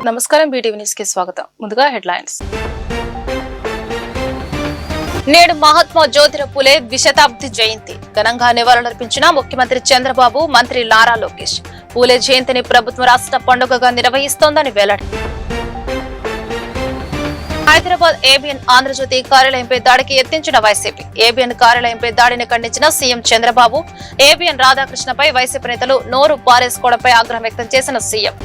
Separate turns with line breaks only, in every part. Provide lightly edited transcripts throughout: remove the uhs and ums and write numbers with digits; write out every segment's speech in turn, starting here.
నమస్కారం BTV news కి స్వాగతం. ముందుగా హెడ్లైన్స్. నేడు మహాత్మా జ్యోతిరావు పూలే ద్విశతాబ్ది జయంతి ఘనంగా నివాళులర్పించిన ముఖ్యమంత్రి చంద్రబాబు, మంత్రి నారా లోకేష్. పూలే జయంతిని ప్రభుత్వం రాష్ట్ర పండుగగా నిర్వహిస్తోందని వెల్లడి. హైదరాబాద్ ఏబిఎన్ ఆంధ్రజ్యోతి కార్యాలయంపై దాడికి యత్నించిన వైసీపీ. ఏబిఎన్ కార్యాలయంపై దాడిని ఖండించిన సీఎం చంద్రబాబు. ఏబిఎన్ రాధాకృష్ణపై వైసీపీ నేతలు నోరు పారేసుకోవడంపై ఆగ్రహం వ్యక్తం చేసిన సీఎం.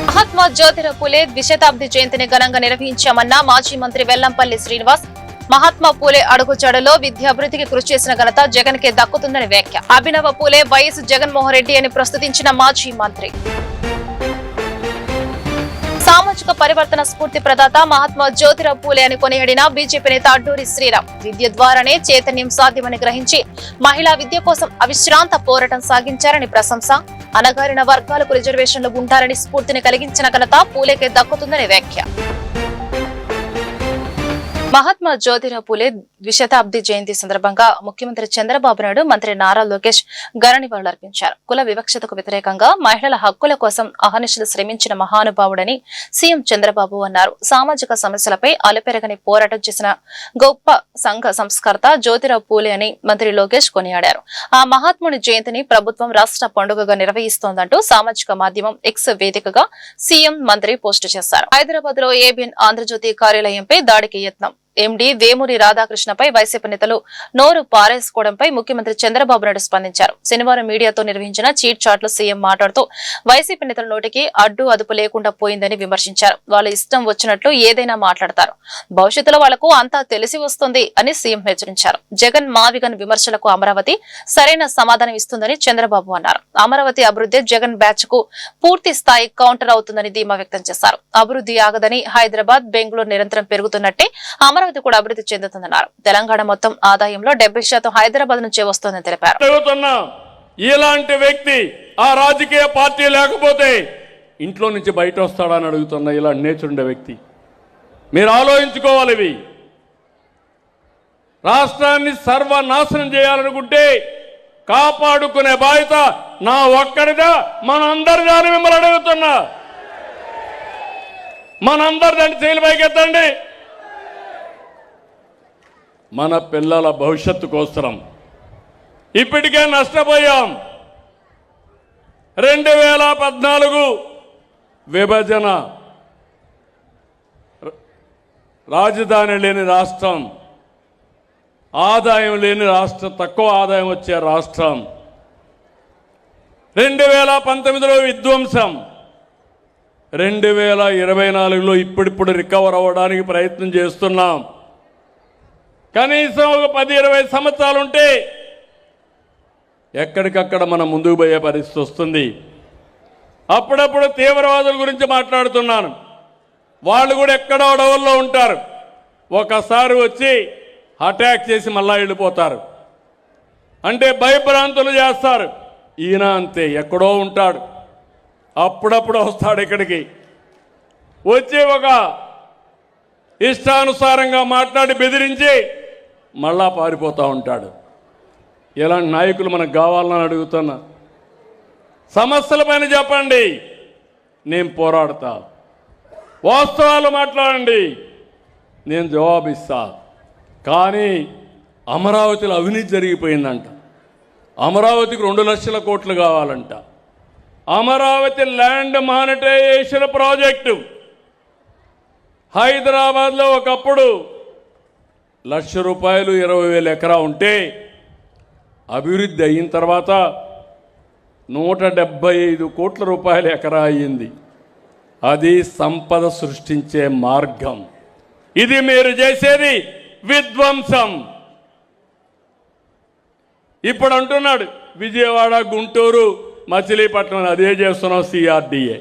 మహాత్మా జ్యోతిరావు పూలే ద్విశతాబ్ది జయంతిని ఘనంగా నిర్వహించామన్న మాజీ మంత్రి వెల్లంపల్లి శ్రీనివాస్. మహాత్మా పూలే అడుగుజాడలో విద్యాభివృద్ధికి కృషి చేసిన ఘనత జగన్ కే దక్కుతుందని వ్యాఖ్య. అభినవ పూలే వైఎస్ జగన్మోహన్ రెడ్డి అని ప్రస్తుతించిన మాజీ మంత్రి. సామాజిక పరివర్తన స్ఫూర్తి ప్రదాత మహాత్మా జ్యోతిరావు పూలే అని కొనియాడిన బీజేపీ నేత అడ్డూరి శ్రీరామ్. విద్య ద్వారానే చైతన్యం సాధ్యమని గ్రహించి మహిళా విద్య కోసం అవిశ్రాంత పోరాటం సాగించారని ప్రశంస. అణగారిన వర్గాలకు రిజర్వేషన్లు ఉంటారని స్ఫూర్తిని కలిగించిన ఘనత పూలేకే దక్కుతుందని వ్యాఖ్య. మహాత్మా జ్యోతిరావు పూలే ద్విశతాబ్ది జయంతి సందర్భంగా ముఖ్యమంత్రి చంద్రబాబు నాయుడు, మంత్రి నారా లోకేష్ ఘన నివాళులర్పించారు. కుల వివక్షతకు వ్యతిరేకంగా మహిళల హక్కుల కోసం అహర్నిశలు శ్రమించిన మహానుభావుడని సీఎం చంద్రబాబు అన్నారు. సామాజిక సమస్యలపై అలుపెరగని పోరాటం చేసిన గొప్ప సంఘ సంస్కర్త జ్యోతిరావు పూలే అని మంత్రి లోకేష్ కొనియాడారు. ఆ మహాత్ముని జయంతిని ప్రభుత్వం రాష్ట్ర పండుగగా నిర్వహిస్తోందంటూ సామాజిక మాధ్యమం ఎక్స్ వేదికగా సీఎం, మంత్రి పోస్టు చేశారు. హైదరాబాద్ లో ఏబిఎన్ ఆంధ్రజ్యోతి కార్యాలయంపై దాడికి యత్నం. ఎండీ వేమూరి రాధాకృష్ణపై వైసీపీ నేతలు నోరు పారేసుకోవడంపై ముఖ్యమంత్రి చంద్రబాబు నాయుడు స్పందించారు. శనివారం మీడియాతో నిర్వహించిన చీట్ చాట్ లో సీఎం మాట్లాడుతూ వైసీపీ నేతల నోటికి అడ్డు అదుపు లేకుండా పోయిందని విమర్శించారు. వాళ్ళ ఇష్టం వచ్చినట్లు ఏదైనా మాట్లాడతారు, భవిష్యత్తులో వాళ్లకు అంతా తెలిసి వస్తుంది అని సీఎం హెచ్చరించారు. జగన్ మావిగన్ విమర్శలకు అమరావతి సరైన సమాధానం ఇస్తుందని చంద్రబాబు అన్నారు. అమరావతి అభివృద్ధి జగన్ బ్యాచ్ కు పూర్తి స్థాయి కౌంటర్ అవుతుందని ధీమా వ్యక్తం చేశారు. అభివృద్ధి ఆగదని, హైదరాబాద్, బెంగళూరు నిరంతరం పెరుగుతున్నట్టే అమరావతి కూడా అభివృద్ధి చెందుతుందన్నారు. తెలంగాణ మొత్తం ఆదాయంలో 70% హైదరాబాద్ నుంచే వస్తోందని తెలిపారు.
ఇలాంటి వ్యక్తి ఆ రాజకీయ పార్టీ లేకపోతే ఇంట్లో నుంచి బయట వస్తాడని అడుగుతున్న ఇలాంటి నేచుండే వ్యక్తి మీరు ఆలోచించుకోవాలి. ఇవి రాష్ట్రాన్ని సర్వనాశనం చేయాలనుకుంటే కాపాడుకునే బాధ్యత నా ఒక్కడిదా, మనందరిదా అని మిమ్మల్ని అడుగుతున్నా. మనందరిదాన్ని చేయలు పైకెత్తండి. మన పిల్లల భవిష్యత్తు కోసరం ఇప్పటికే నష్టపోయాం. 2014 విభజన, రాజధాని లేని రాష్ట్రం, ఆదాయం లేని రాష్ట్రం, తక్కువ ఆదాయం వచ్చే రాష్ట్రం. 2019లో విధ్వంసం, 2024లో ఇప్పుడిప్పుడు రికవర్ అవ్వడానికి ప్రయత్నం చేస్తున్నాం. కనీసం ఒక 10-20 సంవత్సరాలు ఉంటే ఎక్కడికక్కడ మనం ముందుకు పోయే పరిస్థితి వస్తుంది. అప్పుడప్పుడు తీవ్రవాదుల గురించి మాట్లాడుతున్నాను. వాళ్ళు కూడా ఎక్కడో అడవుల్లో ఉంటారు. ఒకసారి వచ్చి అటాక్ చేసి మళ్ళా వెళ్ళిపోతారు. అంటే భయభ్రాంతులు చేస్తారు. ఈయన అంతే, ఎక్కడో ఉంటాడు, అప్పుడప్పుడు వస్తాడు ఇక్కడికి. వచ్చి ఒక ఇష్టానుసారంగా మాట్లాడి బెదిరించి మళ్ళా పారిపోతూ ఉంటాడు. ఇలాంటి నాయకులు మనకు కావాలని అడుగుతున్నా. సమస్యల పైన చెప్పండి, నేను పోరాడతా. వాస్తవాలు మాట్లాడండి, నేను జవాబిస్తా. కానీ అమరావతిలో అవినీతి జరిగిపోయిందంట. అమరావతికి 2 లక్షల కోట్లు కావాలంట. అమరావతి ల్యాండ్ మానిటైజేషన్ ప్రాజెక్టు హైదరాబాద్లో ఒకప్పుడు ₹1,00,000 20,000 ఎకరా ఉంటే అభివృద్ధి అయిన తర్వాత 175 కోట్ల రూపాయల ఎకరా అయ్యింది. అది సంపద సృష్టించే మార్గం. ఇది మీరు చేసేది విధ్వంసం. ఇప్పుడు అంటున్నాడు విజయవాడ, గుంటూరు, మచిలీపట్నం అదే చేస్తున్నాం CRDA.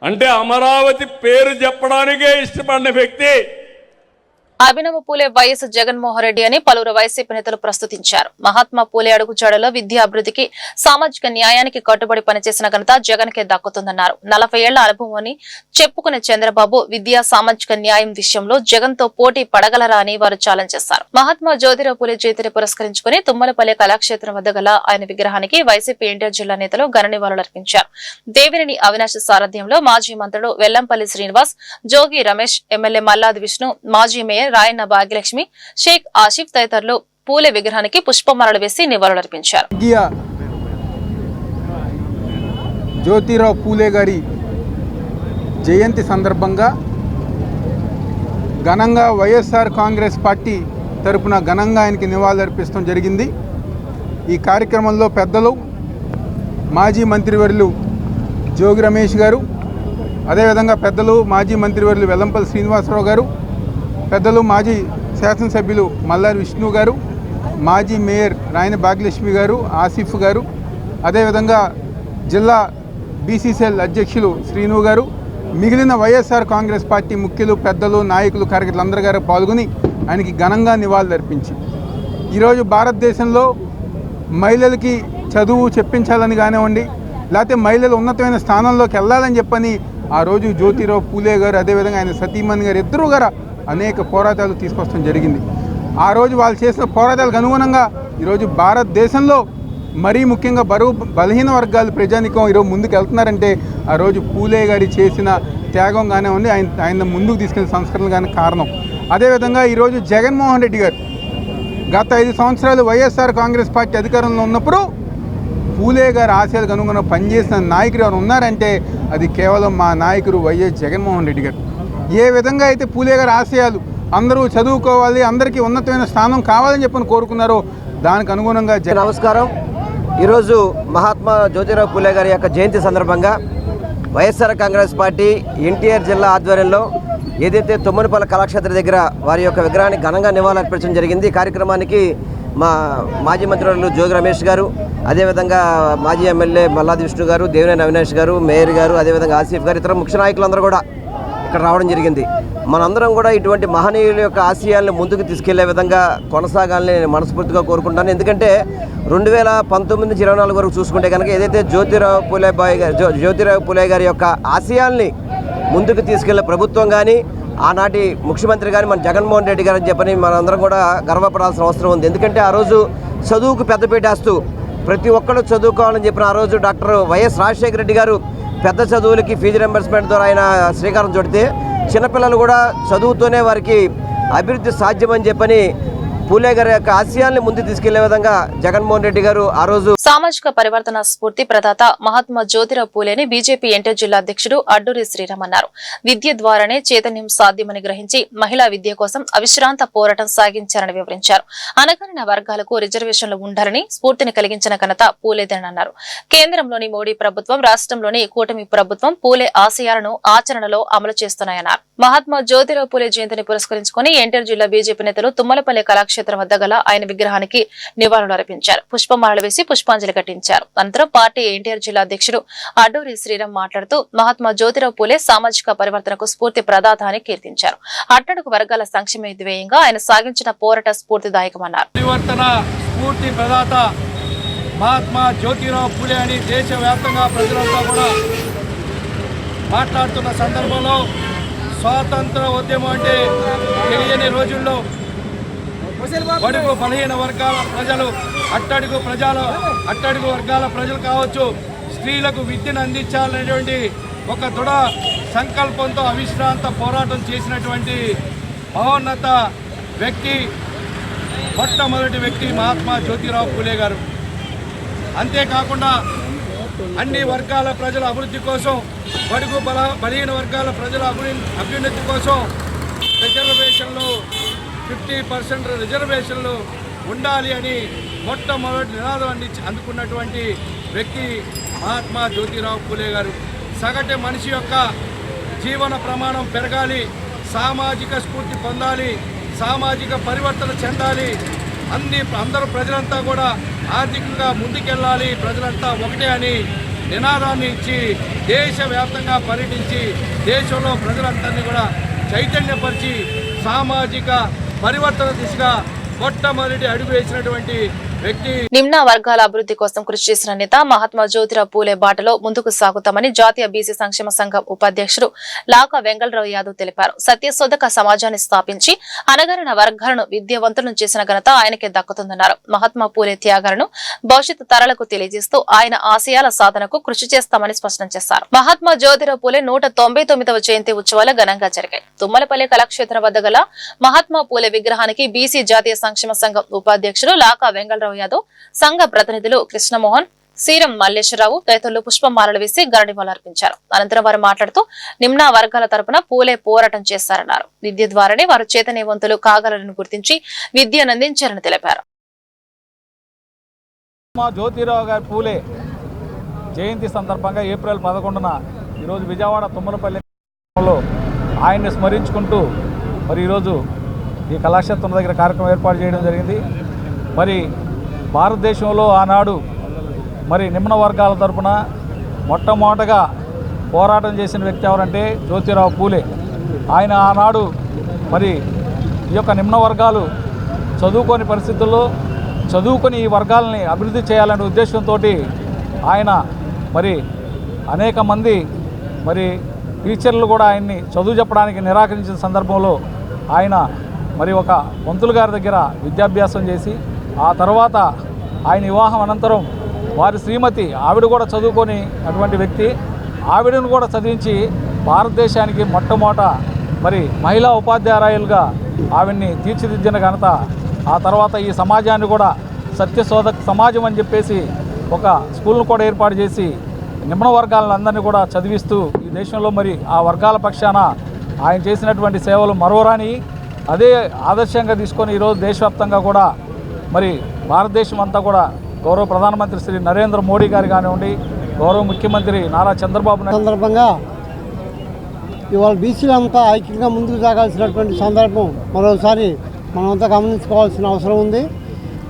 అంటే అమరావతి పేరు చెప్పడానికే ఇష్టపడిన వ్యక్తి
అభినవ పూలే వైఎస్ జగన్మోహన్ రెడ్డి అని పలువురు వైసీపీ నేతలు ప్రస్తుతించారు. మహాత్మా పూలే అడుగుజాడలో విద్యా అభివృద్ధికి, సామాజిక న్యాయానికి కట్టుబడి పనిచేసిన ఘనత జగన్కే దక్కుతుందన్నారు. 40 ఏళ్ల అనుభవం అని చెప్పుకునే చంద్రబాబు విద్యా, సామాజిక న్యాయం విషయంలో జగన్ తో పోటీ పడగలరా అని వారు ఛాలెంజ్ చేశారు. మహాత్మా జ్యోతిరావు పూలే జయంతిని పురస్కరించుకుని తుమ్మలపల్లి కళాక్షేత్రం వద్ద గల ఆయన విగ్రహానికి వైసీపీ ఎన్టీఆర్ జిల్లా నేతలు ఘన నివాళులర్పించారు. దేవినేని అవినాష్ సారథ్యంలో మాజీ మంత్రులు వెల్లంపల్లి శ్రీనివాస్, జోగి రమేష్, ఎమ్మెల్యే మల్లాది విష్ణు, మాజీ మేయర్ రాయన్న భాగ్యలక్ష్మి, షేక్ ఆసిఫ్ తదితరులు పూలే విగ్రహానికి పుష్పమాలలు వేసి నివాళులర్పించారు.
జ్యోతిరావు పూలే గారి జయంతి సందర్భంగా ఘనంగా వైఎస్ఆర్ కాంగ్రెస్ పార్టీ తరపున ఘనంగా ఆయనకి నివాళులర్పించడం జరిగింది. ఈ కార్యక్రమంలో పెద్దలు మాజీ మంత్రివర్యులు జోగి రమేష్ గారు, అదేవిధంగా పెద్దలు మాజీ మంత్రివర్యులు వెల్లంపల్లి శ్రీనివాసరావు గారు, పెద్దలు మాజీ శాసనసభ్యులు మల్లారి విష్ణు గారు, మాజీ మేయర్ రాయన భాగ్యలక్ష్మి గారు, ఆసిఫ్ గారు, అదేవిధంగా జిల్లా బీసీసీఎల్ అధ్యక్షులు శ్రీను గారు, మిగిలిన వైఎస్ఆర్ కాంగ్రెస్ పార్టీ ముఖ్యులు, పెద్దలు, నాయకులు, కార్యకర్తలందరూ గారు పాల్గొని ఆయనకి ఘనంగా నివాళులర్పించి ఈరోజు భారతదేశంలో మహిళలకి చదువు చెప్పించాలని కానివ్వండి, లేకపోతే మహిళలు ఉన్నతమైన స్థానంలోకి వెళ్ళాలని చెప్పని ఆ రోజు జ్యోతిరావు పూలే గారు, అదేవిధంగా ఆయన సతీమణి గారు ఇద్దరు గారు అనేక పోరాటాలు తీసుకొచ్చడం జరిగింది. ఆ రోజు వాళ్ళు చేసిన పోరాటాలకు అనుగుణంగా ఈరోజు భారతదేశంలో మరీ ముఖ్యంగా బలహీన వర్గాలు ప్రజానికం ఈరోజు ముందుకు వెళ్తున్నారంటే ఆ రోజు పూలే గారి చేసిన త్యాగం కానివ్వండి, ఆయన ముందుకు తీసుకెళ్లిన సంస్కరణలు కానీ కారణం. అదేవిధంగా ఈరోజు జగన్మోహన్ రెడ్డి గారు గత 5 సంవత్సరాలు వైఎస్ఆర్ కాంగ్రెస్ పార్టీ అధికారంలో ఉన్నప్పుడు పూలే గారి ఆశయాలకు అనుగుణంగా పనిచేసిన నాయకుడు ఎవరు ఉన్నారంటే అది కేవలం మా నాయకుడు వైఎస్ జగన్మోహన్ రెడ్డి గారు. ఏ విధంగా అయితే పూలే గారి ఆశయాలు అందరూ చదువుకోవాలి, అందరికీ ఉన్నతమైన స్థానం కావాలని చెప్పని కోరుకున్నారో దానికి అనుగుణంగా
నమస్కారం. ఈరోజు మహాత్మా జ్యోతిరావు పూలే గారి యొక్క జయంతి సందర్భంగా వైఎస్ఆర్ కాంగ్రెస్ పార్టీ ఎన్టీఆర్ జిల్లా ఆధ్వర్యంలో ఏదైతే తుమ్మలపల్లి కళాక్షేత్ర దగ్గర వారి యొక్క విగ్రహానికి ఘనంగా నివాళులర్పించడం జరిగింది. ఈ కార్యక్రమానికి మాజీ మంత్రులు జోగి రమేష్ గారు, అదేవిధంగా మాజీ ఎమ్మెల్యే మల్లాది విష్ణు గారు, దేవినేని అవినాష్ గారు, మేయర్ గారు, అదేవిధంగా ఆసిఫ్ గారు, ఇతర ముఖ్య నాయకులందరూ కూడా ఇక్కడ రావడం జరిగింది. మనందరం కూడా ఇటువంటి మహనీయుల యొక్క ఆశయాలను ముందుకు తీసుకెళ్లే విధంగా కొనసాగాలని నేను మనస్ఫూర్తిగా కోరుకుంటాను. ఎందుకంటే 2019-24 వరకు చూసుకుంటే కనుక ఏదైతే జ్యోతిరావు పూలే గారి యొక్క ఆశయాల్ని ముందుకు తీసుకెళ్లే ప్రభుత్వం కానీ, ఆనాటి ముఖ్యమంత్రి కానీ మన జగన్మోహన్ రెడ్డి గారు అని చెప్పని మనందరం కూడా గర్వపడాల్సిన అవసరం ఉంది. ఎందుకంటే ఆ రోజు చదువుకు పెద్దపీటేస్తూ ప్రతి ఒక్కరు చదువుకోవాలని చెప్పిన ఆ రోజు డాక్టర్ వైఎస్ రాజశేఖర రెడ్డి గారు పెద్ద చదువులకి ఫీజు రింబర్స్మెంట్ ద్వారా ఆయన శ్రీకారం చుడితే చిన్నపిల్లలు కూడా చదువుతూనే వారికి అభివృద్ధి సాధ్యమని చెప్పని పూలే గారి యొక్క ఆశయాల్ని ముందు తీసుకెళ్లే విధంగా జగన్మోహన్ రెడ్డి గారు ఆ రోజు
సామాజిక పరివర్తన స్ఫూర్తి ప్రదాత మహాత్మా జ్యోతిరావు పూలేని బీజేపీ ఎన్టీఆర్ జిల్లా అధ్యక్షుడు అడ్డూరి శ్రీరామ్ అన్నారు. విద్య ద్వారానే చైతన్యం సాధ్యమని గ్రహించి మహిళా విద్య కోసం అవిశ్రాంత పోరాటం సాగించారని వివరించారు. అనగారిన వర్గాలకు రిజర్వేషన్లు ఉండాలని స్ఫూర్తిని కలిగించిన ఘనత పూలేదేనన్నారు. కేంద్రంలోని మోడీ ప్రభుత్వం, రాష్ట్రంలోని కూటమి ప్రభుత్వం పూలే ఆశయాలను ఆచరణలో అమలు చేస్తున్నాయన్నారు. మహాత్మా జ్యోతిరావు పూలే జయంతిని పురస్కరించుకుని ఎన్టీఆర్ జిల్లా బీజేపీ నేతలు తుమ్మలపల్లి కళాక్షేత్రం వద్ద గల ఆయన విగ్రహానికి నివాళులర్పించారు. పుష్పమాలలు వేసి పుష్పాంజలి ఘటించారు. అనంతరం పార్టీ ఎన్టీఆర్ జిల్లా అధ్యక్షుడు అడ్డూరి శ్రీరామ్ మాట్లాడుతూ మహాత్మా జ్యోతిరావు పూలే సామాజిక పరివర్తనకు స్ఫూర్తి ప్రదాత అని కీర్తించారు. అట్టడుగు వర్గాల సంక్షేమ ధ్యేయంగా ఆయన సాగించిన పోరాట స్ఫూర్తిదాయకమన్నారు.
మహాత్మా జ్యోతిరావు పూలే అని దేశవ్యాప్తంగా ప్రజలంతా కూడా మాట్లాడుతున్న సందర్భంలో స్వాతంత్ర ఉద్యమం అంటే తెలియని రోజుల్లో బడుగు బలహీన వర్గాల ప్రజలు, అట్టడుగు వర్గాల ప్రజలు కావచ్చు, స్త్రీలకు విద్యను అందించాలనేటువంటి ఒక దృఢ సంకల్పంతో అవిశ్రాంత పోరాటం చేసినటువంటి మహోన్నత వ్యక్తి, మొట్టమొదటి వ్యక్తి మహాత్మా జ్యోతిరావు పూలే గారు. అంతేకాకుండా అన్ని వర్గాల ప్రజల అభివృద్ధి కోసం, బడుగు బలహీన వర్గాల ప్రజల అభ్యున్నతి కోసం రిజర్వేషన్లు 50% రిజర్వేషన్లు ఉండాలి అని మొట్టమొదటి నినాదం అందుకున్నటువంటి వ్యక్తి మహాత్మా జ్యోతిరావు పూలే గారు. సగటు మనిషి యొక్క జీవన ప్రమాణం పెరగాలి, సామాజిక స్ఫూర్తి పొందాలి, సామాజిక పరివర్తన చెందాలి, అందరూ ప్రజలంతా కూడా ఆర్థికంగా ముందుకెళ్ళాలి, ప్రజలంతా ఒకటే అని నినాదాన్ని ఇచ్చి దేశవ్యాప్తంగా పర్యటించి దేశంలో ప్రజలందరినీ కూడా చైతన్యపరిచి సామాజిక పరివర్తన దిశగా మొట్టమొదటి అడుగు వేసినటువంటి వ్యక్తి.
నిమ్న వర్గాల అభివృద్ధి కోసం కృషి చేసిన నేత మహాత్మా జ్యోతిరావు పూలే బాటలో ముందుకు సాగుతామని జాతీయ బీసీ సంక్షేమ సంఘం ఉపాధ్యక్షుడు లాకా వెంగళరావు యాదవ్ తెలిపారు. సత్యశోధక సమాజాన్ని స్థాపించి అనగారిన వర్గాలను విద్యావంతులను చేసిన ఘనత ఆయనకే దక్కుతుందన్నారు. మహాత్మా పూలే త్యాగాలను భవిష్యత్తు తరాలకు తెలియజేస్తూ ఆయన ఆశయాల సాధనకు కృషి చేస్తామని స్పష్టం చేశారు. మహాత్మా జ్యోతిరావు పూలే 199వ జయంతి ఉత్సవాలు ఘనంగా జరిగాయి. తుమ్మలపల్లి కళాక్షేత్రం వద్ద గల మహాత్మా పూలే విగ్రహానికి బీసీ జాతీయ సంక్షేమ సంఘం ఉపాధ్యక్షుడు లాకా వెంగళరావు యాదవ్, సంఘ ప్రతినిధులు కృష్ణమోహన్, సీరం మల్లేశ్వరరావు తదితరులు పుష్పమాలలు వేసి గరణివాళర్పించారు. అనంతరం వారు మాట్లాడుతూ నిమ్న వర్గాల తరపున పూలే పోరాటం చేశారన్నారు. విద్య ద్వారానే వారు చైతన్యవంతులు కాగలరని గుర్తించి విద్యను అందించారని తెలిపారు.
జ్యోతిరావు గారి పూలే జయంతి సందర్భంగా ఏప్రిల్ 11న ఈరోజు విజయవాడ తుమ్మలపల్లిలో ఆయన్ని స్మరించుకుంటూ మరి ఈరోజు ఈ కళాక్షేత్రం దగ్గర కార్యక్రమం ఏర్పాటు చేయడం జరిగింది. మరి భారతదేశంలో ఆనాడు మరి నిమ్న వర్గాల తరపున మొట్టమొదటగా పోరాటం చేసిన వ్యక్తి ఎవరంటే జ్యోతిరావు పూలే. ఆయన ఆనాడు మరి ఈ యొక్క నిమ్న వర్గాలు చదువుకోని పరిస్థితుల్లో చదువుకొని ఈ వర్గాలని అభివృద్ధి చేయాలనే ఉద్దేశంతో ఆయన మరి అనేక మంది మరి టీచర్లు కూడా ఆయన్ని చదువు చెప్పడానికి నిరాకరించిన సందర్భంలో ఆయన మరి ఒక పంతులు గారి దగ్గర విద్యాభ్యాసం చేసి ఆ తర్వాత ఆయన వివాహం అనంతరం వారి శ్రీమతి ఆవిడ కూడా చదువుకొని అటువంటి వ్యక్తి, ఆవిడను కూడా చదివించి భారతదేశానికి మొట్టమొదట మరి మహిళా ఉపాధ్యాయులుగా ఆవిడ్ని తీర్చిదిద్దిన ఘనత. ఆ తర్వాత ఈ సమాజాన్ని కూడా సత్యశోధక సమాజం అని చెప్పేసి ఒక స్కూల్ను కూడా ఏర్పాటు చేసి నిమ్న వర్గాలందరినీ కూడా చదివిస్తూ ఈ దేశంలో మరి ఆ వర్గాల పక్షాన ఆయన చేసినటువంటి సేవలు మరోరాని. అదే ఆదర్శంగా తీసుకొని ఈరోజు దేశవ్యాప్తంగా కూడా మరి భారతదేశం అంతా కూడా గౌరవ ప్రధానమంత్రి శ్రీ నరేంద్ర మోడీ గారు కానివ్వండి, గౌరవ ముఖ్యమంత్రి నారా చంద్రబాబు నాయుడు
సందర్భంగా ఇవాళ బీసీలంతా ఐక్యంగా ముందుకు సాగాల్సినటువంటి సందర్భం మరోసారి మనమంతా గమనించుకోవాల్సిన అవసరం ఉంది.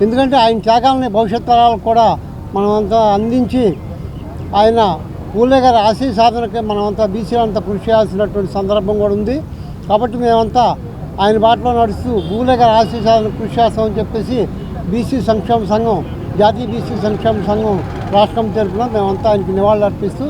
ఎందుకంటే ఆయన త్యాగాలని భవిష్యత్ తరాలకు కూడా మనమంతా అందించి ఆయన పూలే గారి ఆశయ సాధనకి మనమంతా బీసీలంతా కృషి చేయాల్సినటువంటి సందర్భం కూడా ఉంది. కాబట్టి మేమంతా ఆయన బాటలో నడుస్తూ పూలే గారి ఆశయ సాధన కృషి చేస్తామని చెప్పేసి బీసీ సంక్షేమ సంఘం, జాతీయ బీసీ సంక్షేమ సంఘం రాష్ట్రం తరఫున మేమంతా ఆయనకి నివాళులు అర్పిస్తూ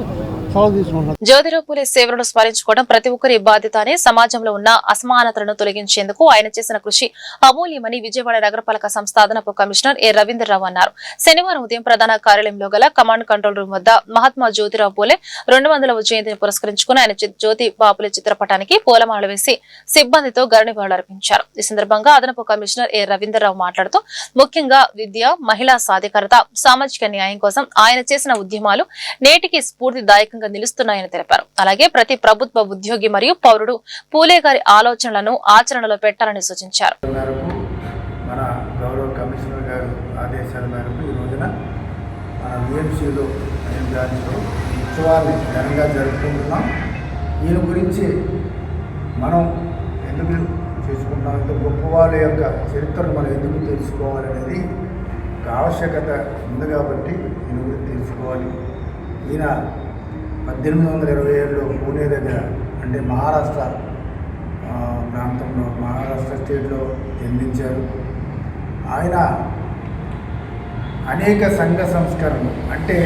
జ్యోతిరావు పూలే సేవలను స్మరించుకోవడం ప్రతి ఒక్కరి బాధ్యత అని, సమాజంలో ఉన్న అసమానతలను తొలగించేందుకు ఆయన చేసిన కృషి అమూల్యమని విజయవాడ నగరపాలక సంస్థ అదనపు కమిషనర్ ఏ రవీంద్రరావు అన్నారు. శనివారం ఉదయం ప్రధాన కార్యాలయంలో గల కమాండ్ కంట్రోల్ రూమ్ వద్ద మహాత్మా జ్యోతిరావు పూలే 200వ జయంతిని పురస్కరించుకుని ఆయన జ్యోతి బాపులే చిత్రపటానికి పూలమాల వేసి సిబ్బందితో గరణివాళులర్పించారు. ఈ సందర్భంగా అదనపు కమిషనర్ ఏ రవీంద్రరావు మాట్లాడుతూ ముఖ్యంగా విద్య, మహిళా సాధికారత, సామాజిక న్యాయం కోసం ఆయన చేసిన ఉద్యమాలు నేటికి స్ఫూర్తిదాయకంగా నిలుస్తున్నాయని తెలిపారు. అలాగే ప్రతి ప్రభుత్వ ఉద్యోగి మరియు పౌరుడు పూలే గారి ఆలోచనలను ఆచరణలో పెట్టాలని సూచించారు.
మన గౌరవ కమిషనర్ గారు ఆదేశాల మేరకు ఈ రోజున మన విఎంసీలో ఉత్సవాన్ని ఘనంగా జరుపుకుంటున్నాం. ఈయన గురించి మనం ఎందుకు చేసుకుంటాం, ఇంత గొప్ప వాళ్ళ యొక్క చరిత్రను మనం ఎందుకు తెలుసుకోవాలనేది ఒక ఆవశ్యకత ఉంది. కాబట్టి ఈయన గురించి తెలుసుకోవాలి. ఈయన 1827లో పూణే దగ్గర అంటే మహారాష్ట్ర ప్రాంతంలో, మహారాష్ట్ర స్టేట్లో జన్మించారు. ఆయన అనేక సంఘ సంస్కరణలు అంటే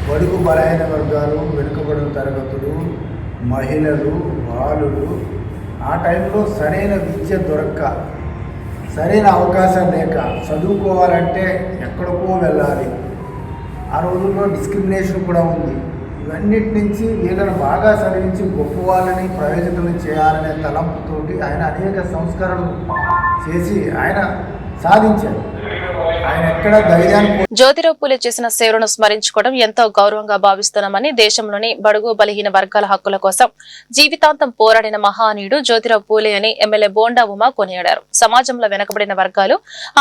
బడుగు బలహీన వర్గాలు, వెనుకబడిన తరగతులు, మహిళలు, బాలులు ఆ టైంలో సరైన విద్య దొరక్క, సరైన అవకాశం లేక చదువుకోవాలంటే ఎక్కడికో వెళ్ళాలి. ఆ రోజుల్లో డిస్క్రిమినేషన్ కూడా ఉంది. ఇవన్నిటి నుంచి వీళ్ళని బాగా చదివించి గొప్ప వాళ్ళని ప్రయోజకులను చేయాలనే తలంపుతోటి ఆయన అనేక సంస్కరణలు చేసి ఆయన సాధించారు. ఆయన ఎక్కడ ధైర్యాన్ని
జ్యోతిరావు పూలే చేసిన సేవలను స్మరించుకోవడం ఎంతో గౌరవంగా భావిస్తున్నామని, దేశంలోని బడుగు బలహీన వర్గాల హక్కుల కోసం జీవితాంతం పోరాడిన మహానీయుడు జ్యోతిరావు పూలే అని ఎమ్మెల్యే బోండా ఉమా కొనియాడారు. సమాజంలో వెనుకబడిన వర్గాలు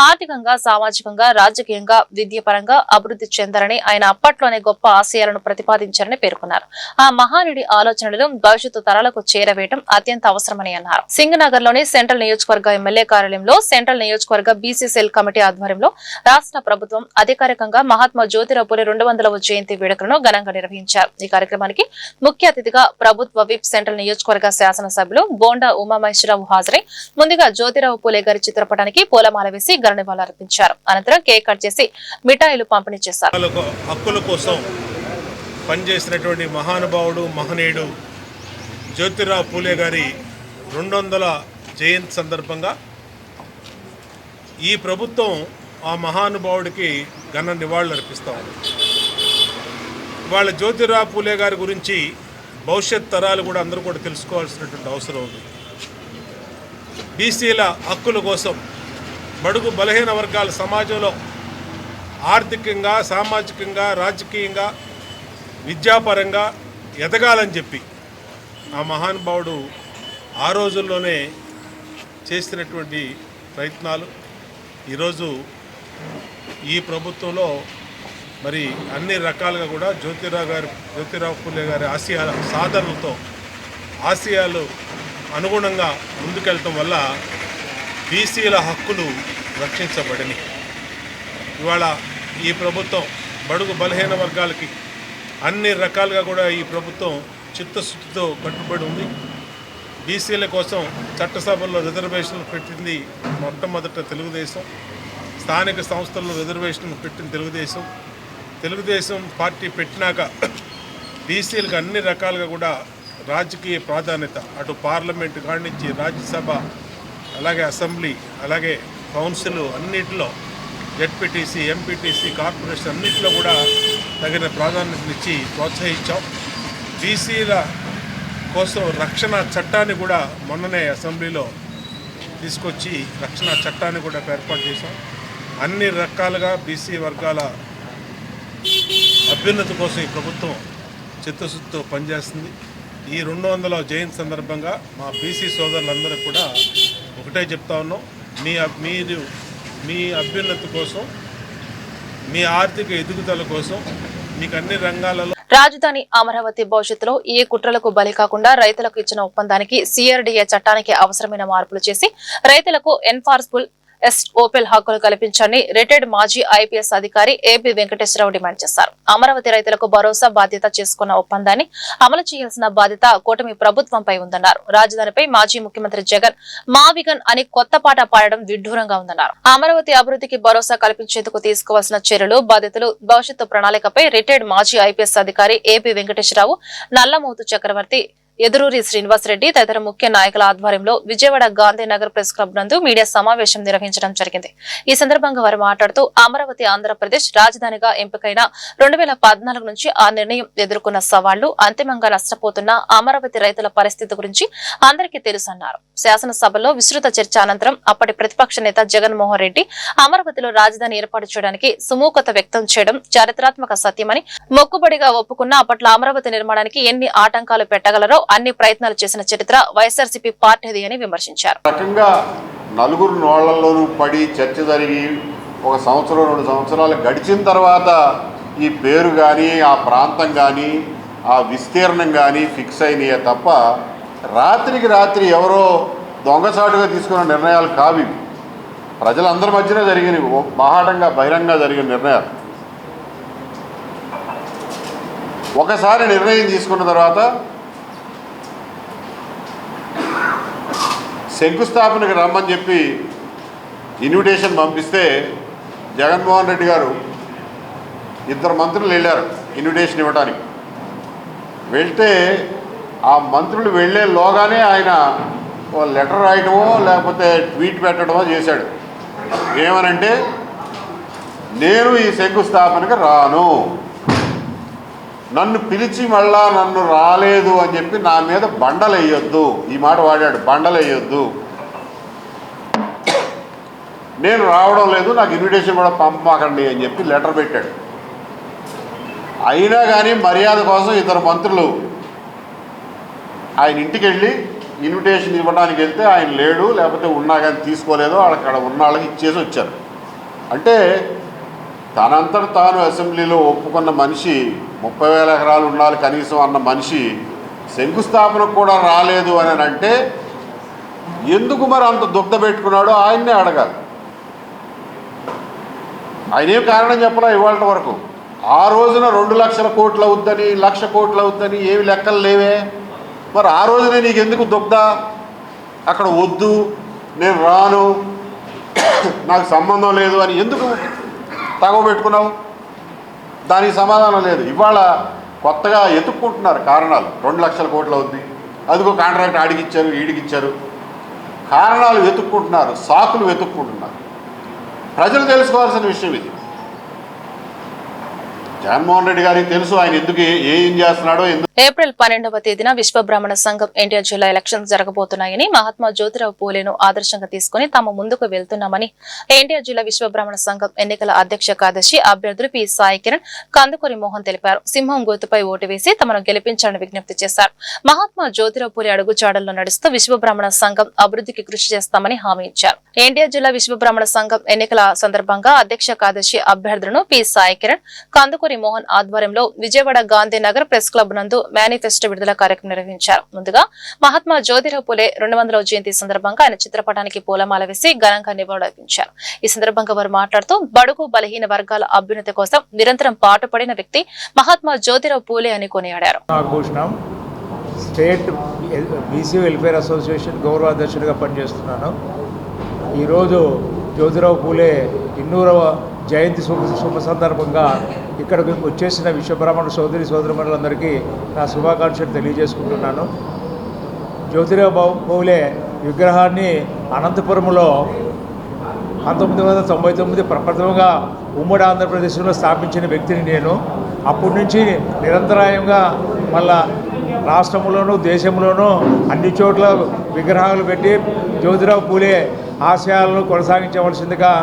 ఆర్థికంగా, సామాజికంగా, రాజకీయంగా, విద్యాపరంగా అభివృద్ధి చెందారని, ఆయన అప్పట్లోనే గొప్ప ఆశయాలను ప్రతిపాదించారని పేర్కొన్నారు. ఆ మహానీయుడి ఆలోచనలు భవిష్యత్తు తరాలకు చేరవేయడం అత్యంత అవసరమని అన్నారు. సింగనగర్ లోని సెంట్రల్ నియోజకవర్గ ఎమ్మెల్యే కార్యాలయంలో సెంట్రల్ నియోజకవర్గ బీసీ సెల్ కమిటీ ఆధ్వర్యంలో రాష్ట్ర ప్రభుత్వం అధికారికంగా మహాత్మా జ్యోతిరావు పూలే 200వ జయంతి వేడుకలను ఘనంగా నిర్వహించారు. ఈ కార్యక్రమానికి ముఖ్య అతిథిగా ప్రభుత్వ విప్ సెంట్రల్ నియోజకవర్గ శాసనసభ్యులు బోండా ఉమామహేశ్వరరావు హాజరై ముందుగా జ్యోతిరావు పూలే గారి చిత్రపటానికి పూలమాల వేసి ఘన నివాళులర్పించారు. అనంతరం కేక్ కట్ చేసి మిఠాయిలు పంపిణీ చేశారు.
హక్కుల కోసం పనిచేసినటువంటి మహానుభావుడు మహనీయుడు జ్యోతిరావు పూలే గారి 200వ జయంతి సందర్భంగా ఈ ప్రభుత్వం ఆ మహానుభావుడికి ఘన నివాళులు అర్పిస్తూ ఉంది. వాళ్ళ జ్యోతిరావు పూలే గారి గురించి భవిష్యత్ తరాలు కూడా అందరూ కూడా తెలుసుకోవాల్సినటువంటి అవసరం ఉంది. బీసీల హక్కుల కోసం బడుగు బలహీన వర్గాల సమాజంలో ఆర్థికంగా సామాజికంగా రాజకీయంగా విద్యాపరంగా ఎదగాలని చెప్పి ఆ మహానుభావుడు ఆ రోజుల్లోనే చేసినటువంటి ప్రయత్నాలు ఈరోజు ఈ ప్రభుత్వంలో మరి అన్ని రకాలుగా కూడా జ్యోతిరావు పూలే గారి ఆశయాల సాధనలతో ఆశయాలు అనుగుణంగా ముందుకెళ్ళటం వల్ల బీసీల హక్కులు రక్షించబడినాయి. ఇవాళ ఈ ప్రభుత్వం బడుగు బలహీన వర్గాలకి అన్ని రకాలుగా కూడా ఈ ప్రభుత్వం చిత్తశుద్ధితో కట్టుబడి ఉంది. బీసీల కోసం చట్టసభల్లో రిజర్వేషన్లు పెట్టింది మొట్టమొదట తెలుగుదేశం. స్థానిక సంస్థల్లో రిజర్వేషన్లు పెట్టింది తెలుగుదేశం పార్టీ పెట్టినాక బీసీలకు అన్ని రకాలుగా కూడా రాజకీయ ప్రాధాన్యత అటు పార్లమెంటు కాడి నుంచి రాజ్యసభ అలాగే అసెంబ్లీ అలాగే కౌన్సిల్ అన్నిటిలో జెడ్పీటీసీ ఎంపీటీసీ కార్పొరేషన్ అన్నింటిలో కూడా తగిన ప్రాధాన్యతనిచ్చి ప్రోత్సహించాం. బీసీల కోసం రక్షణ చట్టాన్ని కూడా మొన్ననే అసెంబ్లీలో తీసుకొచ్చి రక్షణ చట్టాన్ని కూడా ఏర్పాటు చేశాం. అన్ని రకాలుగా బీసీ వర్గాల అభ్యున్నతి కోసం ఈ ప్రభుత్వం చిత్తశుద్ధితో పనిచేస్తుంది. ఈ 200వ జయంతి సందర్భంగా మా బీసీ సోదరులందరూ కూడా ఒకటే చెప్తా ఉన్నాం, మీరు మీ అభ్యున్నతి కోసం మీ ఆర్థిక ఎదుగుదల కోసం మీకు అన్ని రంగాలలో
రాజధాని అమరావతి భవిష్యత్తులో ఏ కుట్రలకు బలి కాకుండా రైతులకు ఇచ్చిన ఒప్పందానికి సిఆర్డీఏ చట్టానికి అవసరమైన మార్పులు చేసి రైతులకు ఎన్ఫోర్సబుల్ ఓపెల్ హక్కులు కల్పించాలని రిటైర్డ్ మాజీ ఐపీఎస్ అధికారి ఏపీ వెంకటేశ్వరరావు డిమాండ్ చేశారు. అమరావతి రైతులకు భరోసా బాధ్యత చేసుకున్న ఒప్పందాన్ని అమలు చేయాల్సిన బాధ్యత కూటమి ప్రభుత్వంపై ఉందన్నారు. రాజధానిపై మాజీ ముఖ్యమంత్రి జగన్ మావిగన్ అని కొత్త పాట పాడడం విడ్డూరంగా ఉందన్నారు. అమరావతి అభివృద్ధికి భరోసా కల్పించేందుకు తీసుకోవాల్సిన చర్యలు బాధ్యతలు భవిష్యత్తు ప్రణాళికపై రిటైర్డ్ మాజీ ఐపీఎస్ అధికారి ఏపీ వెంకటేశ్వరరావు, నల్లమూతు చక్రవర్తి, ఎదురూరి శ్రీనివాసరెడ్డి తదితర ముఖ్య నాయకుల ఆధ్వర్యంలో విజయవాడ గాంధీనగర్ ప్రెస్ క్లబ్ నందు మీడియా సమావేశం నిర్వహించడం జరిగింది. ఈ సందర్భంగా వారు మాట్లాడుతూ అమరావతి ఆంధ్రప్రదేశ్ రాజధానిగా ఎంపికైన 2014 నుంచి ఆ నిర్ణయం ఎదుర్కొన్న సవాళ్లు, అంతిమంగా నష్టపోతున్న అమరావతి రైతుల పరిస్థితి గురించి అందరికీ తెలుసన్నారు. శాసనసభలో విస్తృత చర్చ అనంతరం అప్పటి ప్రతిపక్ష నేత జగన్మోహన్ రెడ్డి అమరావతిలో రాజధాని ఏర్పాటు చేయడానికి సుమూఖత వ్యక్తం చేయడం చారిత్రాత్మక సత్యమని, మొక్కుబడిగా ఒప్పుకున్న అప్పట్లో అమరావతి నిర్మాణానికి ఎన్ని ఆటంకాలు పెట్టగలరో అన్ని ప్రయత్నాలు చేసిన చరిత్ర వైఎస్ఆర్సీపీ పార్టీది అని విమర్శించారు.
రకంగా నలుగురు నోళ్లలోనూ పడి చర్చ జరిగి 1 సంవత్సరం 2 సంవత్సరాలు గడిచిన తర్వాత ఈ పేరు కానీ ఆ ప్రాంతం కానీ ఆ విస్తీర్ణం కానీ ఫిక్స్ అయినాయే తప్ప రాత్రికి రాత్రి ఎవరో దొంగసాటుగా తీసుకున్న నిర్ణయాలు కావి. ప్రజలందరి మధ్యనే జరిగినవి, బాహాటంగా బహిరంగంగా జరిగిన నిర్ణయాలు. ఒకసారి నిర్ణయం తీసుకున్న తర్వాత శంకుస్థాపనకి రమ్మని చెప్పి ఇన్విటేషన్ పంపిస్తే జగన్మోహన్ రెడ్డి గారు 2 మంత్రులు వెళ్ళారు ఇన్విటేషన్ ఇవ్వడానికి. వెళ్తే ఆ మంత్రులు వెళ్ళేలోగానే ఆయన లెటర్ రాయటమో లేకపోతే ట్వీట్ పెట్టడమో చేశాడు. ఏమనంటే, నేను ఈ శంకుస్థాపనకి రాను, నన్ను పిలిచి మళ్ళా నన్ను రాలేదు అని చెప్పి నా మీద బండలేయొద్దు. ఈ మాట వాడాడు, బండలేయొద్దు. నేను రావడం లేదు, నాకు ఇన్విటేషన్ కూడా పంపమాకండి అని చెప్పి లెటర్ పెట్టాడు. అయినా కానీ మర్యాద కోసం 2 మంత్రులు ఆయన ఇంటికి వెళ్ళి ఇన్విటేషన్ ఇవ్వడానికి వెళ్తే ఆయన లేడు, లేకపోతే ఉన్నా కానీ తీసుకోలేదో అక్కడ ఉన్న వాళ్ళకి ఇచ్చేసి వచ్చారు. అంటే తనంతట తాను అసెంబ్లీలో ఒప్పుకున్న మనిషి, 30,000 ఎకరాలు ఉండాలి కనీసం అన్న మనిషి శంకుస్థాపనకు కూడా రాలేదు అని అంటే ఎందుకు మరి అంత దుగ్ధ పెట్టుకున్నాడో ఆయన్నే అడగాలి. ఆయన ఏం కారణం చెప్పలా ఇవాళ వరకు. ఆ రోజున 2 లక్షల కోట్లు అవుద్దని, 1 లక్ష కోట్లు అవుద్దని ఏమి లెక్కలు లేవే. మరి ఆ రోజునే నీకు ఎందుకు దుగ్దా, అక్కడ వద్దు, నేను రాను, నాకు సంబంధం లేదు అని ఎందుకు తగవబెట్టుకున్నావు? దానికి సమాధానం లేదు. ఇవాళ కొత్తగా ఎత్తుక్కుంటున్నారు కారణాలు. 2 లక్షల కోట్లు అవుద్ది, అదిగో కాంట్రాక్ట్ ఆడికిచ్చారు, ఈడికిచ్చారు, కారణాలు వెతుక్కుంటున్నారు, సాకులు వెతుక్కుంటున్నారు. ప్రజలు తెలుసుకోవాల్సిన విషయం ఇది. జగన్మోహన్ రెడ్డి గారికి తెలుసు ఆయన ఎందుకు ఏం చేస్తున్నాడో.
ఏప్రిల్ 12వ తేదీన విశ్వబ్రాహ్మణ సంఘం ఎన్టీఆర్ జిల్లా ఎలక్షన్స్ జరగబోతున్నాయని, మహాత్మా జ్యోతిరావు పూలేను ఆదర్శంగా తీసుకుని తాము ముందుకు వెళ్తున్నామని ఎన్టీఆర్ జిల్లా విశ్వబ్రాహ్మణ సంఘం ఎన్నికల అధ్యక్ష కార్యదర్శి అభ్యర్థులు పి సాయి కిరణ్, కందుకూరి మోహన్ తెలిపారు. సింహం గుర్తుపై ఓటు వేసి తమను గెలిపించాలని విజ్ఞప్తి చేశారు. మహాత్మా జ్యోతిరావు పూలే అడుగుజాడల్లో నడుస్తూ విశ్వబ్రాహ్మణ సంఘం అభివృద్ధికి కృషి చేస్తామని హామీ ఇచ్చారు. ఎన్టీఆర్ జిల్లా విశ్వబ్రాహ్మణ సంఘం ఎన్నికల సందర్భంగా అధ్యక్ష కార్యదర్శి అభ్యర్థులను పి సాయి కిరణ్, కందుకూరి మోహన్ ఆధ్వర్యంలో విజయవాడ గాంధీనగర్ ప్రెస్ క్లబ్ నందు మేనిఫెస్టో విడుదల కార్యక్రమం నిర్వహించారు. ముందుగా మహాత్మా జ్యోతిరావు పూలే 200వ జయంతి సందర్భంగా ఆయన చిత్రపటానికి పూలమాల వేసి ఘనంగా నివాళులర్పించారు. ఈ సందర్భంగా వారు మాట్లాడుతూ బడుగు బలహీన వర్గాల అభ్యున్నతి కోసం నిరంతరం పాటుపడిన వ్యక్తి మహాత్మా జ్యోతిరావు పూలే అని కొనియాడారు.
స్టేట్ బీసీ వెల్ఫేర్ అసోసియేషన్ గౌరవ అధ్యక్షుడిగా పనిచేస్తున్నాను. ఈరోజు జ్యోతిరావు పూలే 200వ జయంతి శుభ సందర్భంగా ఇక్కడికి వచ్చేసిన విశ్వబ్రాహ్మణ సోదరిమణులందరికీ నా శుభాకాంక్షలు తెలియజేసుకుంటున్నాను. జ్యోతిరావు పూలే విగ్రహాన్ని అనంతపురంలో 1999 ప్రప్రథమంగా ఉమ్మడి ఆంధ్రప్రదేశ్లో స్థాపించిన వ్యక్తిని నేను. అప్పటి నుంచి నిరంతరాయంగా మళ్ళా రాష్ట్రంలోనూ దేశంలోనూ అన్ని చోట్ల విగ్రహాలు పెట్టి జ్యోతిరావు పూలే ఆశయాలను కొనసాగించవలసిందిగా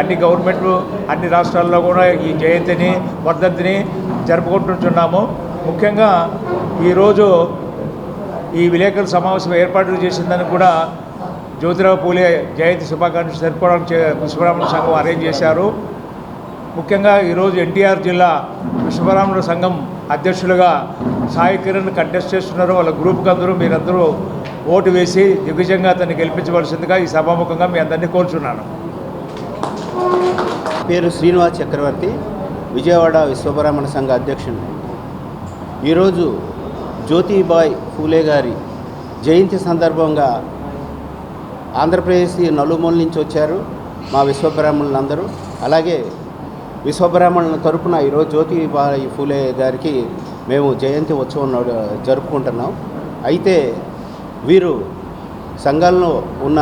అన్ని గవర్నమెంట్లు అన్ని రాష్ట్రాల్లో కూడా ఈ జయంతిని వర్ధంతిని జరుపుకుంటున్నాము. ముఖ్యంగా ఈరోజు ఈ విలేకరుల సమావేశం ఏర్పాటు చేసిందని కూడా జ్యోతిరావు పూలే జయంతి శుభాకాంక్షలు జరుపుకోవడానికి విశ్వబ్రాహ్మణ సంఘం అరేంజ్ చేశారు. ముఖ్యంగా ఈరోజు ఎన్టీఆర్ జిల్లా విశ్వబ్రాహ్మణ సంఘం అధ్యక్షులుగా సాయి కిరణ్ కంటెస్ట్ చేస్తున్నారు. వాళ్ళ గ్రూప్కి మీరందరూ ఓటు వేసి దిగ్విజయంగా అతన్ని గెలిపించవలసిందిగా ఈ సభాముఖంగా మీ అందరినీ కోరుచున్నాను.
పేరు శ్రీనివాస్ చక్రవర్తి, విజయవాడ విశ్వబ్రాహ్మణ సంఘ అధ్యక్షుడు. ఈరోజు జ్యోతిబాయ్ ఫూలే గారి జయంతి సందర్భంగా ఆంధ్రప్రదేశ్ నలుమూల నుంచి వచ్చారు మా విశ్వబ్రాహ్మణులందరూ. అలాగే విశ్వబ్రాహ్మణుల తరపున ఈరోజు జ్యోతిబాయ్ ఫూలే గారికి మేము జయంతి ఉత్సవం జరుపుకుంటున్నాం. అయితే వీరు సంఘంలో ఉన్న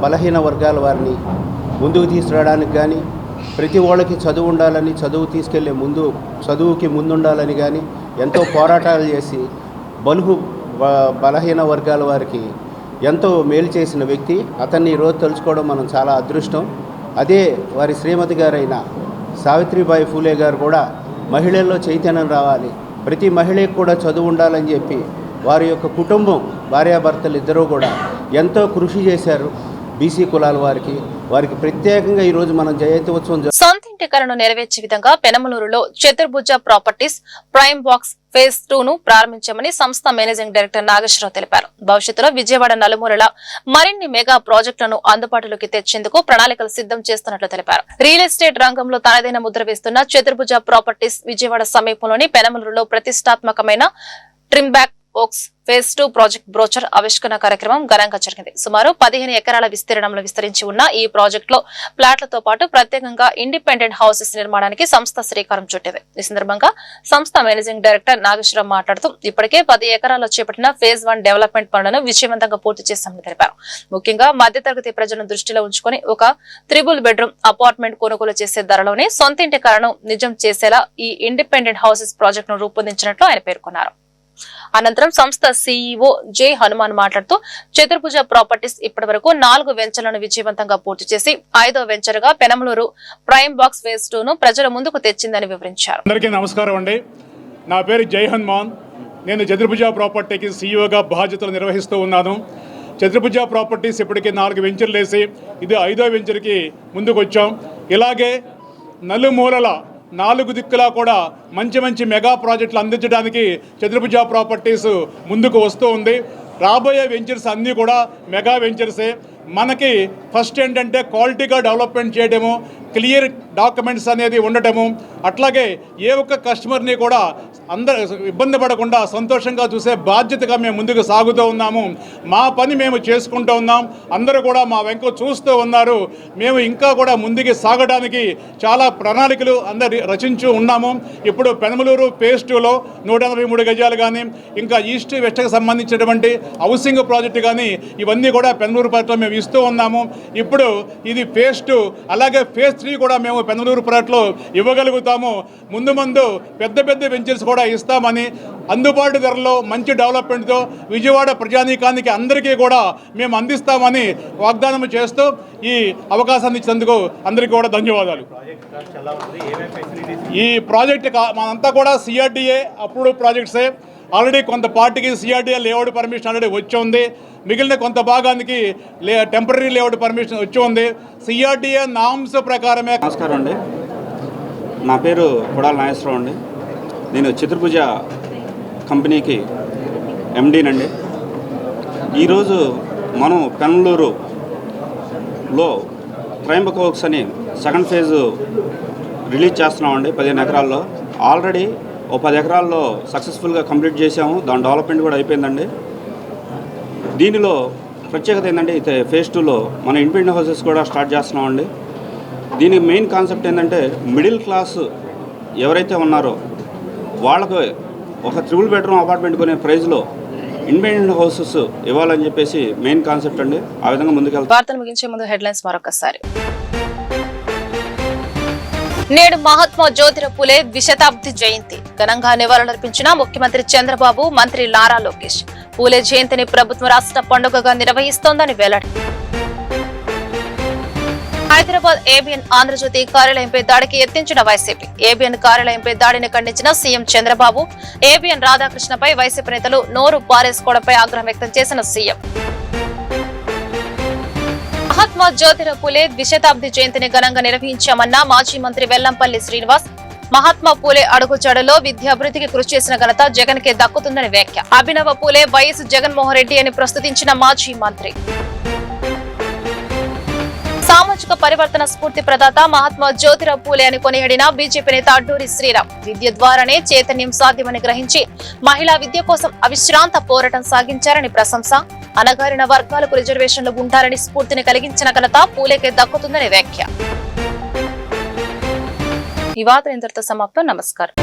బలహీన వర్గాల వారిని ముందుకు తీసుకురావడానికి కానీ, ప్రతి వాళ్ళకి చదువు ఉండాలని, చదువు తీసుకెళ్లే చదువుకి ముందుండాలని కానీ ఎంతో పోరాటాలు చేసి బలహీన వర్గాల వారికి ఎంతో మేలు చేసిన వ్యక్తి. అతన్ని ఈరోజు తలుచుకోవడం మనం చాలా అదృష్టం. అదే వారి శ్రీమతి గారైన సావిత్రిబాయి ఫూలే గారు కూడా మహిళల్లో చైతన్యం రావాలి, ప్రతి మహిళకు కూడా చదువు ఉండాలని చెప్పి వారి యొక్క కుటుంబం భార్యాభర్తలు ఇద్దరూ కూడా ఎంతో కృషి చేశారు. బీసీ కులాల వారికి ప్రత్యేకంగా ఈ రోజు మనం జయంతి ఉత్సవం
సొంత ఇంటి కలను నెరవేర్చే విధంగా పెనమలూరులో చతుర్భుజ ప్రాపర్టీస్ ప్రైమ్ బాక్స్ ఫేజ్ 2 ను ప్రారంభించామని సంస్థ మేనేజింగ్ డైరెక్టర్ నాగేశ్వరరావు తెలిపారు. భవిష్యత్తులో విజయవాడ నలుమూలల మరిన్ని మెగా ప్రాజెక్టులను అందుబాటులోకి తెచ్చేందుకు ప్రణాళికలు సిద్ధం చేస్తున్నట్లు తెలిపారు. రియల్ ఎస్టేట్ రంగంలో తనదైన ముద్ర వేస్తున్న చతుర్భుజ ప్రాపర్టీస్ విజయవాడ సమీపంలోని పెనమలూరులో ప్రతిష్టాత్మకమైన ట్రిమ్బ్యాక్ ఓక్స్ ఫేజ్ 2 ప్రాజెక్ట్ బ్రోచర్ ఆవిష్కరణ కార్యక్రమం ఘనంగా జరిగింది. సుమారు 15 ఎకరాల విస్తీర్ణంలో విస్తరించి ఉన్న ఈ ప్రాజెక్టులో ప్లాట్లతో పాటు ప్రత్యేకంగా ఇండిపెండెంట్ హౌసెస్ నిర్మాణానికి సంస్థ శ్రీకారం చుట్టింది. ఈ సందర్భంగా సంస్థ మేనేజింగ్ డైరెక్టర్ నాగేశ్వరరావు మాట్లాడుతూ ఇప్పటికే 10 ఎకరాల్లో చేపట్టిన ఫేజ్ 1 డెవలప్మెంట్ పనులను విజయవంతంగా పూర్తి చేశామని తెలిపారు. ముఖ్యంగా మధ్యతరగతి ప్రజలను దృష్టిలో ఉంచుకొని ఒక 3 బెడ్రూమ్ అపార్ట్మెంట్ కొనుగోలు చేసే ధరలోనే సొంత ఇంటి కలను నిజం చేసేలా ఈ ఇండిపెండెంట్ హౌసెస్ ప్రాజెక్టును రూపొందించినట్లు ఆయన పేర్కొన్నారు. అనంతరం సంస్థ సీఈఓ జె హనుమాన్ మాట్లాడుతూ చతుర్భుజ ప్రాపర్టీస్ ఇప్పటి వరకు 4 వెంచర్లను విజయవంతంగా పూర్తి చేసి 5వ వెంచర్ గా పెనమలూరు ప్రైమ్ బాక్స్ ఫేజ్ 2 ను ప్రజల ముందుకు తెచ్చిందని వివరించారు.
అందరికీ నమస్కారం అండి. నా పేరు జై హనుమాన్. నేను చతుర్భుజ ప్రాపర్టీకి సీఈఓగా బాధ్యతలు నిర్వహిస్తూ ఉన్నాను. చతుర్భుజ ప్రాపర్టీస్ ఇప్పటికీ 4 వెంచర్లు వేసి ఇది 5వ వెంచర్కి ముందుకు వచ్చాం. ఇలాగే నలుమూలల 4 దిక్కులా కూడా మంచి మెగా ప్రాజెక్టులు అందించడానికి చతుర్భుజ ప్రాపర్టీస్ ముందుకు వస్తూ ఉంది. రాబోయే వెంచర్స్ అన్నీ కూడా మెగా వెంచర్సే. మనకి ఫస్ట్ ఏంటంటే క్వాలిటీగా డెవలప్మెంట్ చేయడము, క్లియర్ డాక్యుమెంట్స్ అనేది ఉండటము, అట్లాగే ఏ ఒక్క కస్టమర్ని కూడా అందరూ ఇబ్బంది పడకుండా సంతోషంగా చూసే బాధ్యతగా మేము ముందుకు సాగుతూ ఉన్నాము. మా పని మేము చేసుకుంటూ ఉన్నాం. అందరూ కూడా మా వెంక చూస్తూ ఉన్నారు. మేము ఇంకా కూడా ముందుకు సాగడానికి చాలా ప్రణాళికలు అందరు రచించు ఉన్నాము. ఇప్పుడు పెనమలూరు ఫేజ్ 2లో 183 గజాలు కానీ, ఇంకా ఈస్ట్ వెస్ట్కి సంబంధించినటువంటి హౌసింగ్ ప్రాజెక్టు కానీ, ఇవన్నీ కూడా పెనమలూరు ప్రాజెక్టులో మేము ఇస్తూ ఉన్నాము. ఇప్పుడు ఇది ఫేజ్ 2, అలాగే ఫేజ్ 3 కూడా మేము పెనమలూరు ప్రాజెక్టులో ఇవ్వగలుగుతాము. ముందు పెద్ద పెద్ద వెంచర్స్ కూడా ఇస్తామని, అందుబాటు ధరలో మంచి డెవలప్మెంట్తో విజయవాడ ప్రజానీకానికి అందరికీ కూడా మేము అందిస్తామని వాగ్దానం చేస్తూ ఈ అవకాశాన్ని ఇచ్చినందుకు అందరికీ కూడా ధన్యవాదాలు. ఈ ప్రాజెక్ట్ మనంతా కూడా సిఆర్డీఏ అప్రూవ్డ్ ప్రాజెక్ట్సే. ఆల్రెడీ కొంత పార్టీకి సిఆర్డీఏ లేఅవుట్ పర్మిషన్ ఆల్రెడీ వచ్చి ఉంది. మిగిలిన కొంత భాగానికి టెంపరీ లేఅవుట్ పర్మిషన్ వచ్చి ఉంది. సిఆర్డీఏ నామ్స్ ప్రకారమే.
నమస్కారం అండి, నా పేరు కొడాల నాగేశ్వరరావు అండి. నేను చతుర్భుజ కంపెనీకి ఎండీనండి. ఈరోజు మనం పెనమలూరులో ట్రైంబక్ వర్క్స్ అని సెకండ్ ఫేజు రిలీజ్ చేస్తున్నామండి 15 ఎకరాల్లో. ఆల్రెడీ 10 ఎకరాల్లో సక్సెస్ఫుల్గా కంప్లీట్ చేసాము. దాని డెవలప్మెంట్ కూడా అయిపోయిందండి. దీనిలో ప్రత్యేకత ఏంటంటే ఫేజ్ 2లో మన ఇండిపెండెంట్ హౌసెస్ కూడా స్టార్ట్ చేస్తున్నామండి. దీనికి మెయిన్ కాన్సెప్ట్ ఏంటంటే మిడిల్ క్లాస్ ఎవరైతే ఉన్నారో వాళ్ళకు ఒక 3 బెడ్రూమ్ అపార్ట్మెంట్ కొనే ప్రైజ్లో ఇండిపెండెంట్ హౌసెస్ ఇవ్వాలని చెప్పేసి మెయిన్ కాన్సెప్ట్ అండి. ఆ విధంగా ముందుకెళ్తాం.
వార్తలు ముగించే ముందు హెడ్లైన్స్ మరొకసారి. నేడు మహాత్మా జ్యోతిరావు పూలే ద్విశతాబ్ది జయంతి. ఘనంగా నివాళులర్పించిన ముఖ్యమంత్రి చంద్రబాబు, మంత్రి నారా లోకేష్. పూలే జయంతిని ప్రభుత్వం రాష్ట్ర పండుగగా నిర్వహిస్తోందని వెల్లడి. హైదరాబాద్ ఏబిఎన్ ఆంధ్రజ్యోతి కార్యాలయంపై దాడికి యత్నించిన వైసీపీ. ఏబిఎన్ కార్యాలయంపై దాడిని ఖండించిన సీఎం చంద్రబాబు. ఏబిఎన్ రాధాకృష్ణపై వైసీపీ నేతలు నోరు పారేసుకోవడంపై ఆగ్రహం వ్యక్తం చేసిన సీఎం. మహాత్మా జ్యోతిరావు పూలే ద్విశతాబ్ది జయంతిని ఘనంగా నిర్వహించామన్న మాజీ మంత్రి వెల్లంపల్లి శ్రీనివాస్. మహాత్మా పూలే అడుగుజాడలో విద్యాభివృద్ధికి కృషి చేసిన ఘనత జగన్ కే దక్కుతుందని వ్యాఖ్య. అభినవ పూలే వైఎస్ జగన్మోహన్ రెడ్డి అని ప్రస్తుతించిన మాజీ మంత్రి. సామాజిక పరివర్తన స్ఫూర్తి ప్రదాత మహాత్మా జ్యోతిరావు పూలే అని కొనియాడిన బీజేపీ నేత అడ్డూరి శ్రీరామ్. విద్య ద్వారానే చైతన్యం సాధ్యమని గ్రహించి మహిళా విద్య కోసం అవిశ్రాంత పోరాటం సాగించారని ప్రశంస. అణగారిన వర్గాలకు రిజర్వేషన్లు ఉంటారని స్ఫూర్తిని కలిగించిన ఘనత పూలేకే దక్కుతుందని వ్యాఖ్య. ఈ వార్త ఇంతటితో సమాప్తం. నమస్కారం.